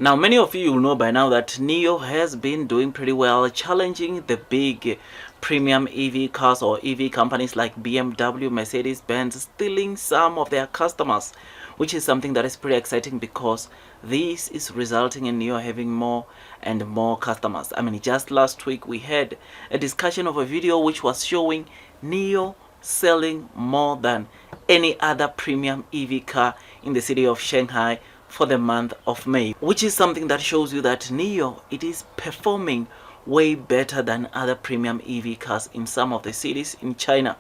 Now, many of you will know by now that NIO has been doing pretty well, challenging the big premium EV cars or EV companies like BMW, Mercedes, Benz, stealing some of their customers, which is something that is pretty exciting because this is resulting in NIO having more and more customers. I mean, just last week we had a discussion of a video which was showing NIO selling more than any other premium EV car in the city of Shanghai for the month of May, which is something that shows you that NIO, it is performing way better than other premium EV cars in some of the cities in China.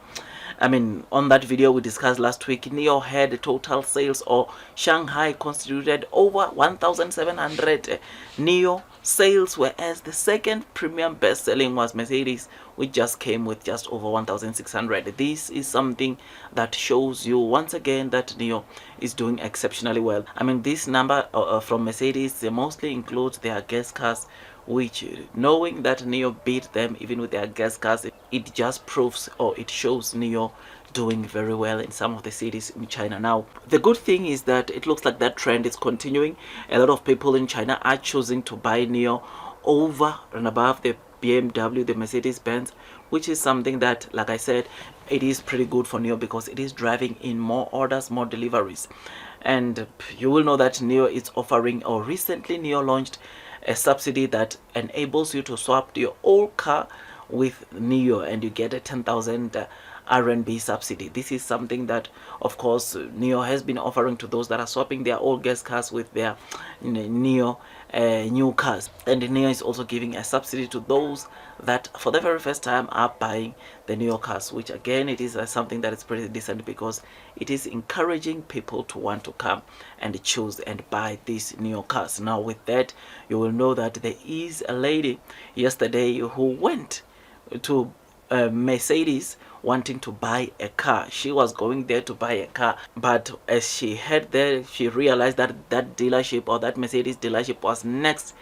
I mean, on that video we discussed last week, NIO had total sales, or Shanghai constituted over 1,700 NIO sales, whereas the second premium best-selling was Mercedes, which just came with just over 1,600. This is something that shows you once again that NIO is doing exceptionally well. I mean, this number from Mercedes mostly includes their gas cars, which, knowing that NIO beat them even with their gas cars, it just proves, or it shows NIO doing very well in some of the cities in China. Now, the good thing is that it looks like that trend is continuing. A lot of people in China are choosing to buy NIO over and above the BMW, the Mercedes Benz, which is something that, like I said, it is pretty good for NIO because it is driving in more orders, more deliveries. And you will know that NIO is offering, or recently NIO launched a subsidy that enables you to swap your old car with NIO and you get a 10,000 RMB subsidy. This is something that, of course, NIO has been offering to those that are swapping their old gas cars with their NIO new cars. And NIO is also giving a subsidy to those that for the very first time are buying the NIO cars, which again, it is something that is pretty decent because it is encouraging people to want to come and choose and buy these NIO cars. Now, with that, you will know that there is a lady yesterday who went to Mercedes wanting to buy a car. She was going there to buy a car, but as she head there, she realized that that dealership, or that Mercedes dealership, was next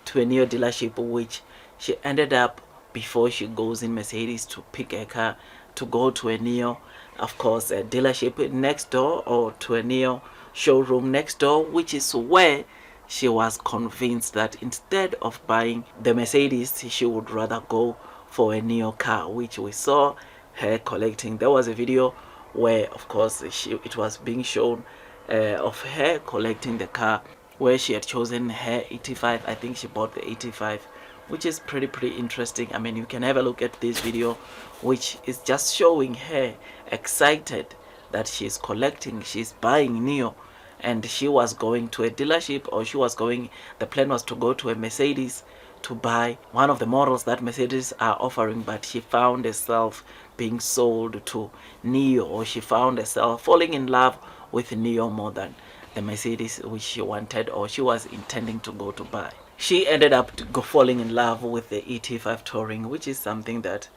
to a NIO dealership, which she ended up, before she goes in Mercedes to pick a car, to go to a NIO, of course, a dealership next door, or to a NIO showroom next door, which is where she was convinced that instead of buying the Mercedes, she would rather go for a NIO car, which we saw her collecting. There was a video where, of course, it was being shown of her collecting the car, where she had chosen her 85. I think she bought the 85, which is pretty interesting. I mean, you can have a look at this video, which is just showing her excited that she's collecting, she's buying NIO, and she was going to a dealership, or the plan was to go to a Mercedes to buy one of the models that Mercedes are offering, but she found herself being sold to NIO, or she found herself falling in love with NIO more than the Mercedes which she wanted, or she was intending to go to buy. She ended up falling in love with the ET5 Touring, which is something that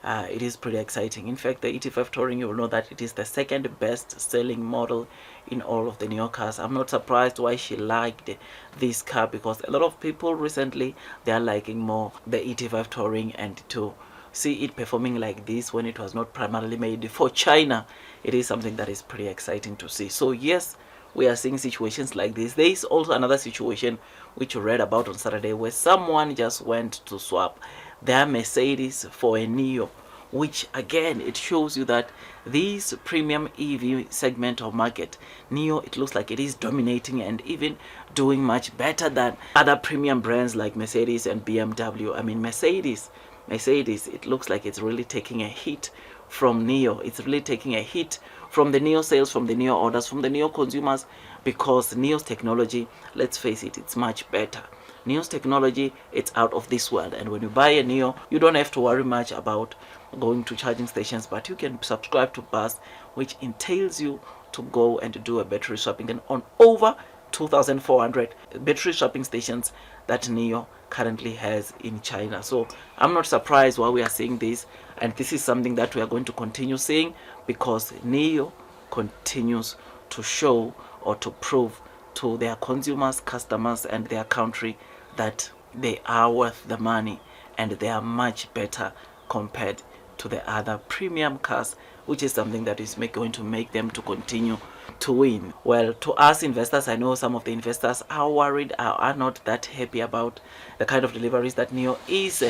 it is pretty exciting. In fact, the ET5 Touring, you will know that it is the second best selling model in all of the NIO cars. I'm not surprised why she liked this car, because a lot of people recently, they are liking more the ET5 Touring, and to see it performing like this when it was not primarily made for China, it is something that is pretty exciting to see. So yes, we are seeing situations like this. There is also another situation which you read about on Saturday, where someone just went to swap their Mercedes for a NIO, which again, it shows you that this premium EV segment of market, NIO, it looks like it is dominating and even doing much better than other premium brands like Mercedes and BMW. I mean, Mercedes, it looks like it's really taking a hit from NIO. It's really taking a hit from the NIO sales, from the NIO orders, from the NIO consumers, because NIO's technology, let's face it, it's much better. NIO's technology, it's out of this world, and when you buy a NIO, you don't have to worry much about going to charging stations, but you can subscribe to bus, which entails you to go and do a battery swapping, and on over 2,400 battery swapping stations that NIO currently has in China. So I'm not surprised why we are seeing this, and this is something that we are going to continue seeing, because NIO continues to show, or to prove to their consumers, customers, and their country that they are worth the money and they are much better compared to the other premium cars, which is something that is going to make them to continue to win. Well, to us investors, I know some of the investors are worried, are not that happy about the kind of deliveries that NIO is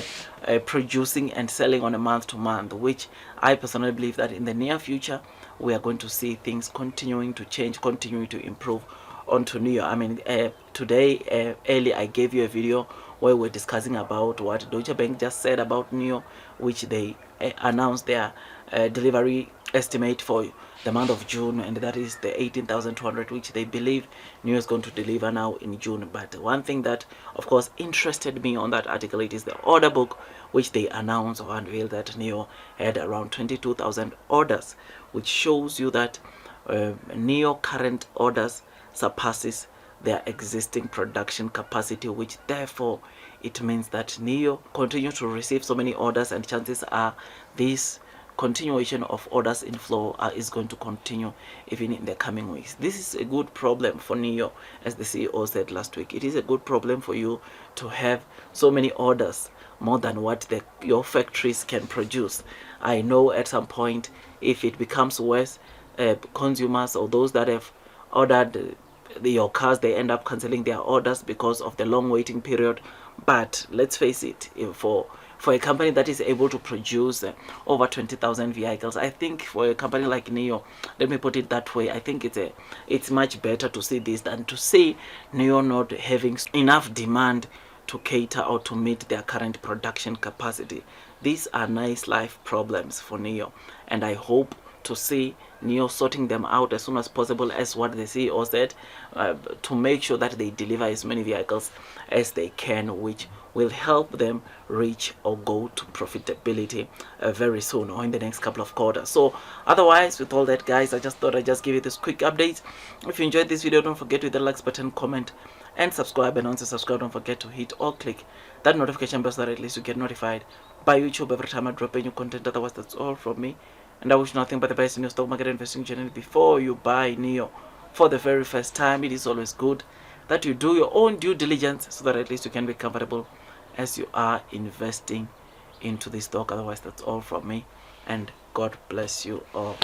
producing and selling on a month to month, which I personally believe that in the near future we are going to see things continuing to change, continuing to improve onto NIO. I mean, today early I gave you a video where we're discussing about what Deutsche Bank just said about NIO, which they announced their delivery estimate for the month of June, and that is the 18,200, which they believe NIO is going to deliver now in June. But one thing that of course interested me on that article, it is the order book, which they announced or unveiled that NIO had around 22,000 orders, which shows you that NIO current orders surpasses their existing production capacity, which therefore it means that NIO continue to receive so many orders, and chances are this continuation of orders inflow is going to continue even in the coming weeks. This is a good problem for NIO, as the CEO said last week. It is a good problem for you to have so many orders, more than what your factories can produce. I know at some point, if it becomes worse, consumers or those that have ordered your cars, they end up cancelling their orders because of the long waiting period. But let's face it, for a company that is able to produce over 20,000 vehicles, I think for a company like NIO, let me put it that way, I think it's much better to see this than to see NIO not having enough demand to cater or to meet their current production capacity. These are nice life problems for NIO, and I hope to see NIO sorting them out as soon as possible, as what the CEO said, to make sure that they deliver as many vehicles as they can, which will help them reach or go to profitability very soon, or in the next couple of quarters. So otherwise, with all that, guys, I just thought I'd just give you this quick update. If you enjoyed this video, don't forget to hit the likes button, comment, and subscribe. And once you subscribe, don't forget to hit or click that notification bell so that at least you get notified by YouTube every time I drop a new content. Otherwise, that's all from me, and I wish nothing but the best in your stock market investing journey. Before you buy NIO for the very first time, it is always good that you do your own due diligence so that at least you can be comfortable as you are investing into this stock. Otherwise, that's all from me, and God bless you all.